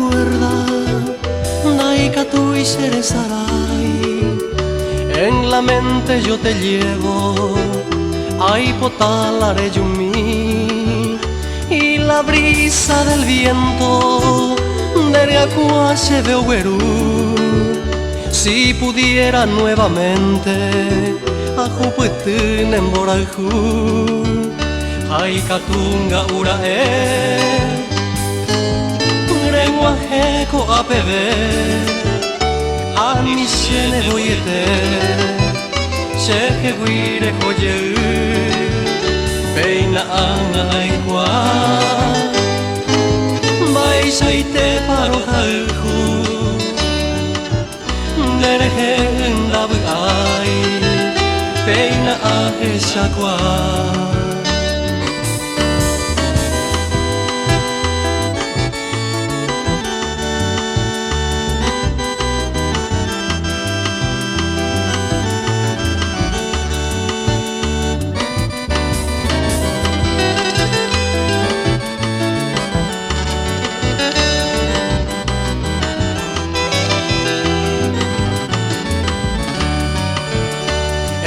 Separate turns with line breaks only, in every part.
recuerda Naika tu y Cerezaray. En la mente yo te llevo ay potalare yumi, y la brisa del viento de Acuache de Oguerú. Si pudiera nuevamente a Jupuetín en Borajú, ay Catunga urae Greguajeco a beber a mi chene boyete cheque guire joye peina anga igual baisa y te paro jalju derejenda ay peina a esa cual.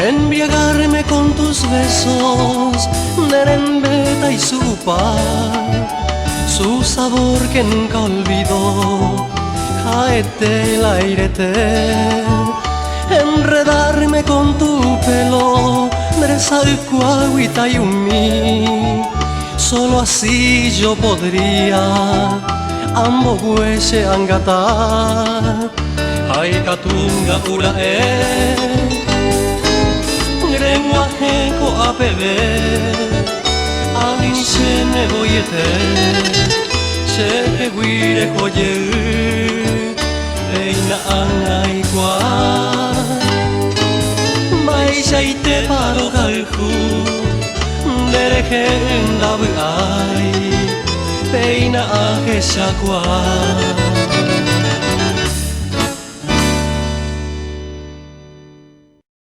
Embriagarme con tus besos, Nerembeta y su par, su sabor que nunca olvido, caete el airete. Enredarme con tu pelo, Neresalcuahuita y umi, solo así yo podría ambos huese angatar. Ay Catunga urae Greguajeco a beber a mi chene boyete cheque guire joye peina anga igual baisa y te paro galju derejenda ay peina a esa cual.